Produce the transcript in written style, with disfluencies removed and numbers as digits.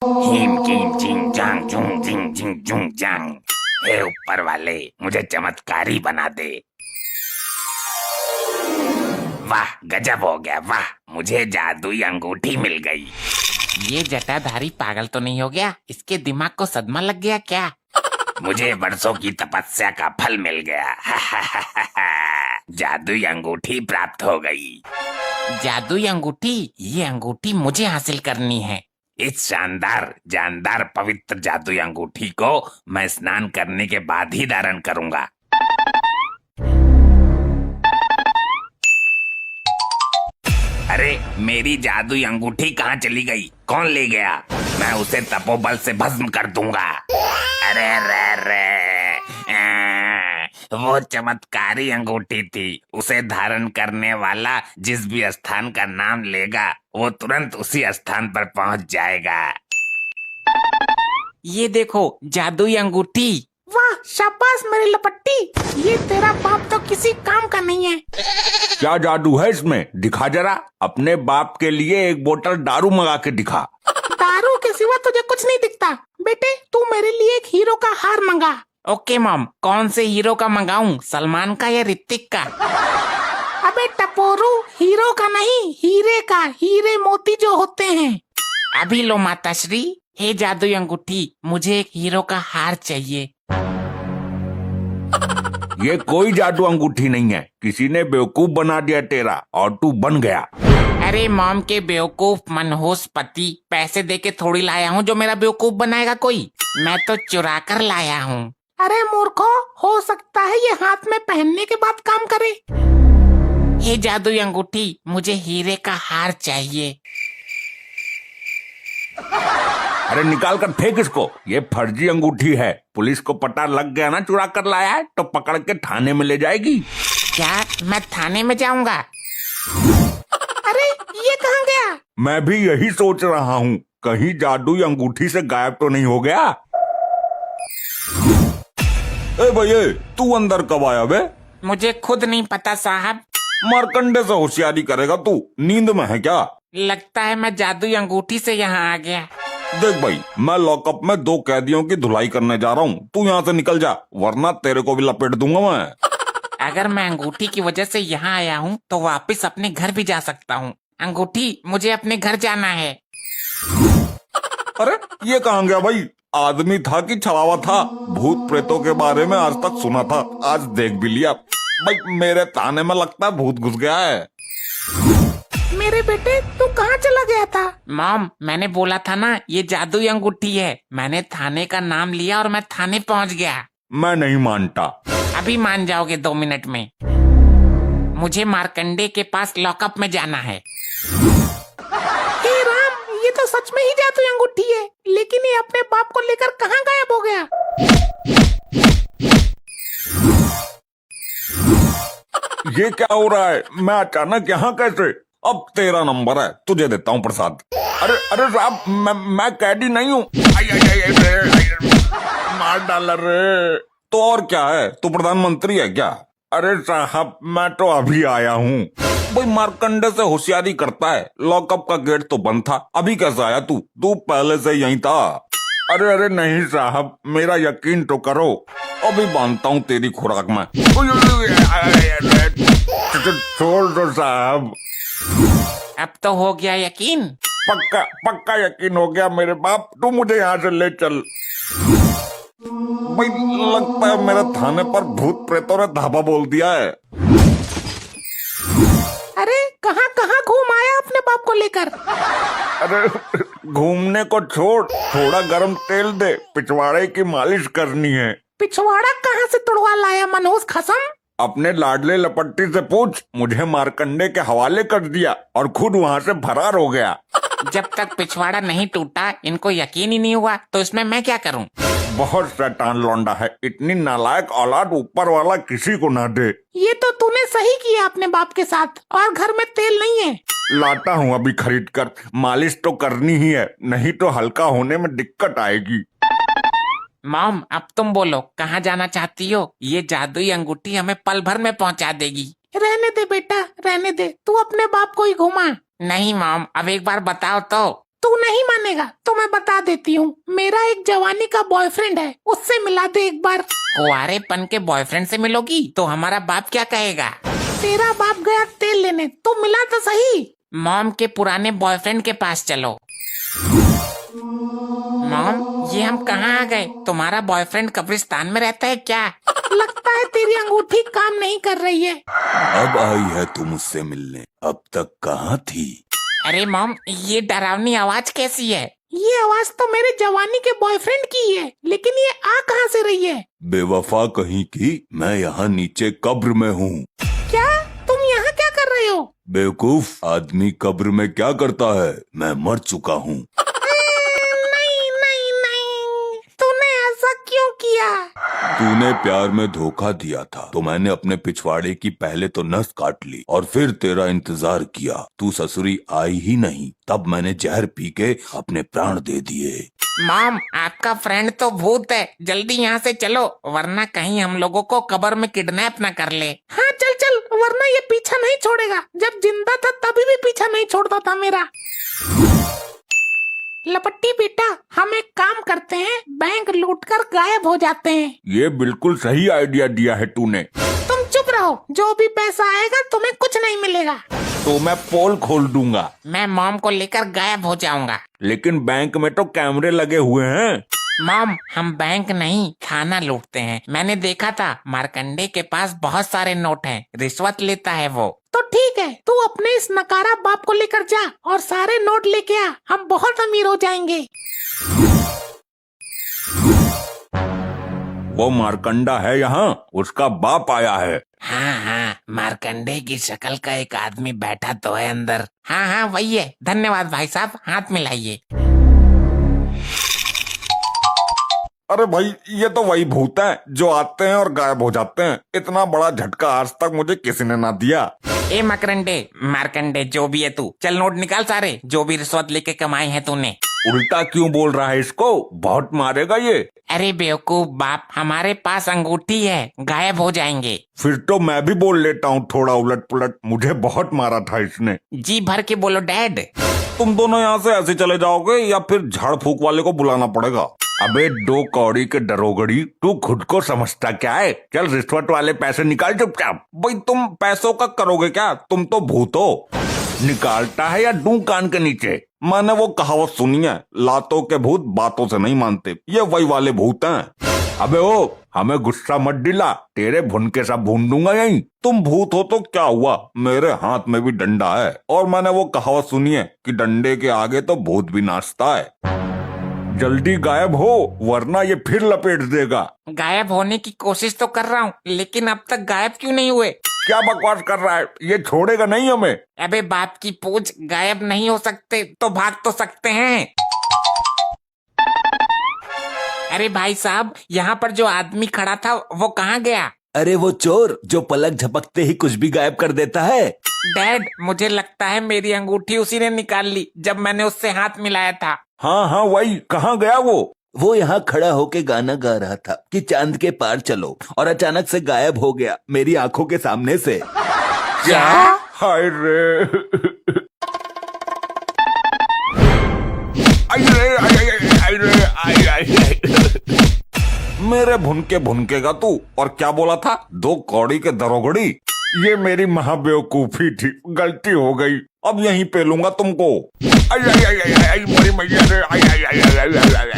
Him किम चिंग चांग चुंग चिंग चिंग चुंग चांग। हे ऊपर वाले, मुझे चमत्कारी बना दे। वाह, गजब हो गया, वाह, मुझे जादुई अंगूठी मिल गई। ये जटाधारी पागल तो नहीं हो गया? इसके दिमाग को सदमा लग गया क्या? मुझे बरसों की तपस्या का फल मिल गया। जादुई अंगूठी प्राप्त हो गई। जादुई अंगूठी? ये अंगूठी मुझे हासिल करनी है। इस शानदार जानदार पवित्र जादुई अंगूठी को मैं स्नान करने के बाद ही धारण करूंगा। अरे, मेरी जादुई अंगूठी कहाँ चली गई? कौन ले गया? मैं उसे तपोबल से भस्म कर दूंगा। अरे रे रे, वो चमत्कारी अंगूठी थी। उसे धारण करने वाला जिस भी स्थान का नाम लेगा, वो तुरंत उसी स्थान पर पहुंच जाएगा। ये देखो, जादुई अंगूठी। वाह, शाबाश मेरी लपट्टी। ये तेरा बाप तो किसी काम का नहीं है। क्या जादू है इसमें? दिखा जरा। अपने बाप के लिए एक बोतल दारू मंगा के दिखा। दारू के सिवा तुझे कुछ नहीं दिखता। बेटे, तू मेरे लिए एक हीरो का हार मंगा। ओके मॉम, कौन से हीरो का मंगाऊं? सलमान का या ऋतिक का? अबे टपोरू, हीरो का नहीं, हीरे का। हीरे मोती जो होते हैं। अभी लो माताश्री। हे जादुई अंगूठी, मुझे एक हीरो का हार चाहिए। ये कोई जादू अंगूठी नहीं है। किसी ने बेवकूफ बना दिया तेरा और तू बन गया। अरे मॉम के बेवकूफ मनहूस पति, पैसे देके थोड़ी लाया हूँ जो मेरा बेवकूफ बनाएगा कोई। मैं तो चुरा कर लाया हूँ। अरे मूर्खो, हो सकता है ये हाथ में पहनने के बाद काम करे। हे जादुई अंगूठी, मुझे हीरे का हार चाहिए। अरे निकाल कर फेंक इसको। ये फर्जी अंगूठी है। पुलिस को पता लग गया ना चुरा कर लाया है, तो पकड़ के थाने में ले जाएगी। क्या मैं थाने में जाऊंगा? अरे ये कहाँ गया? मैं भी यही सोच रहा हूँ, कहीं जादुई अंगूठी से गायब तो नहीं हो गया। ए भैया, तू अंदर कब आया बे? मुझे खुद नहीं पता साहब। मारकंडे से होशियारी करेगा तू? नींद में है क्या? लगता है मैं जादुई अंगूठी से यहाँ आ गया। देख भाई, मैं लॉकअप में 2 कैदियों की धुलाई करने जा रहा हूँ। तू यहाँ से निकल जा, वरना तेरे को भी लपेट दूंगा मैं। अगर मैं अंगूठी की वजह से यहाँ आया हूँ तो वापस अपने घर भी जा सकता हूँ। अंगूठी, मुझे अपने घर जाना है। अरे ये कहाँ गया भाई? आदमी था कि छलावा था? भूत प्रेतों के बारे में आज तक सुना था, आज देख भी लिया। भाई मेरे ताने में लगता है भूत घुस गया है। मेरे बेटे, तू कहाँ चला गया था? मॉम, मैंने बोला था ना ये जादुई अंगूठी है। मैंने थाने का नाम लिया और मैं थाने पहुँच गया। मैं नहीं मानता। अभी मान जाओगे 2 मिनट में। मुझे मार्कंडे के पास लॉकअप में जाना है। हे राम, ये तो सच में ही जादुई अंगूठी है। लेकिन ये अपने बाप को लेकर कहाँ गायब हो गया? ये क्या हो रहा है? मैं अचानक यहाँ कैसे? अब तेरा नंबर है, तुझे देता हूँ प्रसाद। अरे अरे साहब, मैं कैदी नहीं हूँ। मार डाला रे। तो और क्या है, तू प्रधानमंत्री है क्या? अरे साहब, मैं तो अभी आया हूँ। भाई मार्कंडे से होशियारी करता है। लॉकअप का गेट तो बंद था, अभी कैसे आया तू? तू पहले से यहीं था। अरे अरे नहीं साहब, मेरा यकीन तो करो, अभी बांधता हूँ तेरी खुराक में। छोड़ दो साहब। अब तो हो गया यकीन? पक्का पक्का यकीन हो गया मेरे बाप। तू मुझे यहाँ से ले चल। भाई लगता है मेरे थाने पर भूत प्रेतों ने धाबा बोल दिया है। अरे कहाँ कहाँ घूम आया अपने बाप को लेकर? अरे घूमने को छोड़, थोड़ा गरम तेल दे, पिछवाड़े की मालिश करनी है। पिछवाड़ा कहाँ से तुड़वा लाया मनहूस खसम? अपने लाडले लपट्टी से पूछ, मुझे मारकंडे के हवाले कर दिया और खुद वहाँ से फरार हो गया। जब तक पिछवाड़ा नहीं टूटा इनको यकीन ही नहीं हुआ, तो इसमें मैं क्या करूं? बहुत शैतान लौंडा है। इतनी नालायक औलाद ऊपर वाला किसी को ना दे। ये तो तूने सही किया अपने बाप के साथ। और घर में तेल नहीं है? लाता हूँ अभी खरीद कर। मालिश तो करनी ही है, नहीं तो हल्का होने में दिक्कत आएगी। मॉम, अब तुम बोलो, कहाँ जाना चाहती हो? ये जादुई अंगूठी हमें पल भर में पहुँचा देगी। रहने दे बेटा, रहने दे। तू अपने बाप को ही घुमा। नहीं मॉम, अब एक बार बताओ तो। तू नहीं मानेगा तो मैं बता देती हूँ। मेरा एक जवानी का बॉयफ्रेंड है, उससे मिला दे एक बार। कुंवारेपन के बॉयफ्रेंड से मिलोगी तो हमारा बाप क्या कहेगा? तेरा बाप गया तेल लेने, तो मिला तो सही। मॉम के पुराने बॉयफ्रेंड के पास चलो। मॉम, ये हम कहाँ आ गए? तुम्हारा बॉयफ्रेंड कब्रिस्तान में रहता है क्या? लगता है तेरी अंगूठी काम नहीं कर रही है। अब आई है तू मुझसे मिलने, अब तक कहाँ थी? अरे मॉम, ये डरावनी आवाज कैसी है? ये आवाज तो मेरे जवानी के बॉयफ्रेंड की है, लेकिन ये आ कहाँ से रही है? बेवफा कहीं की, मैं यहाँ नीचे कब्र में हूँ। क्या तुम यहाँ क्या कर रहे हो? बेवकूफ, आदमी कब्र में क्या करता है? मैं मर चुका हूँ। नहीं नहीं नहीं, तूने ऐसा क्यों किया? तूने प्यार में धोखा दिया था तो मैंने अपने पिछवाड़े की पहले तो नस काट ली और फिर तेरा इंतजार किया। तू ससुरी आई ही नहीं, तब मैंने जहर पी के अपने प्राण दे दिए। मॉम, आपका फ्रेंड तो भूत है, जल्दी यहाँ से चलो वरना कहीं हम लोगों को कब्र में किडनैप न कर ले। हाँ चल चल, वरना ये पीछा नहीं छोड़ेगा। जब जिंदा था तभी भी पीछा नहीं छोड़ता था मेरा। लपट्टी बेटा, हम एक काम करते हैं, बैंक लूटकर गायब हो जाते हैं। ये बिल्कुल सही आइडिया दिया है तूने। तुम चुप रहो, जो भी पैसा आएगा तुम्हें कुछ नहीं मिलेगा। तो मैं पोल खोल दूंगा। मैं मॉम को लेकर गायब हो जाऊंगा। लेकिन बैंक में तो कैमरे लगे हुए हैं। मॉम, हम बैंक नहीं थाना लूटते हैं। मैंने देखा था, मार्कंडे के पास बहुत सारे नोट हैं, रिश्वत लेता है वो। तो ठीक है, तू अपने इस नकारा बाप को लेकर जा और सारे नोट लेके आ, हम बहुत अमीर हो जाएंगे। वो मार्कंडा है यहाँ, उसका बाप आया है। हाँ हाँ, मार्कंडे की शक्ल का एक आदमी बैठा तो है अंदर। हाँ हाँ वही है। धन्यवाद भाई साहब, हाथ मिलाइए। अरे भाई, ये तो वही भूत है जो आते हैं और गायब हो जाते हैं। इतना बड़ा झटका आज तक मुझे किसी ने ना दिया। ए मकरंडे, मार्कंडे, जो भी है तू, चल नोट निकाल सारे, जो भी रिश्वत लेके कमाए हैं तूने। उल्टा क्यों बोल रहा है इसको? बहुत मारेगा ये। अरे बेवकूफ बाप, हमारे पास अंगूठी है, गायब हो जाएंगे। फिर तो मैं भी बोल लेता हूँ थोड़ा उलट पुलट। मुझे बहुत मारा था इसने। जी भर के बोलो डैड। तुम दोनों यहाँ से ऐसे चले जाओगे या फिर झाड़ फूक वाले को बुलाना पड़ेगा? अबे दो कौड़ी के डरोगड़ी, तू खुद को समझता क्या है? चल रिश्वत वाले पैसे निकाल चुपचाप। भाई तुम पैसों का करोगे क्या? तुम तो भूत हो। निकालता है या दूं कान के नीचे? मैंने वो कहावत सुनी है, लातों के भूत बातों से नहीं मानते। ये वही वाले भूत हैं। अबे ओ, हमें गुस्सा मत दिला, तेरे भुनके सा भून दूंगा यहीं। तुम भूत हो तो क्या हुआ, मेरे हाथ में भी डंडा है। और मैंने वो कहावत सुनी है कि डंडे के आगे तो भूत भी नाचता है। जल्दी गायब हो वरना ये फिर लपेट देगा। गायब होने की कोशिश तो कर रहा हूँ, लेकिन अब तक गायब क्यों नहीं हुए? क्या बकवास कर रहा है? ये छोड़ेगा नहीं हमें। अबे बाप की पूछ, गायब नहीं हो सकते तो भाग तो सकते हैं। अरे भाई साहब, यहाँ पर जो आदमी खड़ा था वो कहाँ गया? अरे वो चोर जो पलक झपकते ही कुछ भी गायब कर देता है। डैड, मुझे लगता है मेरी अंगूठी उसी ने निकाल ली जब मैंने उससे हाथ मिलाया था। हाँ हाँ वही, कहाँ गया वो यहाँ खड़ा होके गाना गा रहा था कि चांद के पार चलो, और अचानक से गायब हो गया मेरी आंखों के सामने से। क्या? हाय रे, आई रे, आई रे, आई। मेरे भुनके का तू। और क्या बोला था? दो कौड़ी के दरोगड़ी। ये मेरी महाबेवकूफी थी, गलती हो गई। अब यहीं पे लूंगा तुमको। आई आई आई आई आई, मेरी मैया रे, आई आई आई आई आई आई।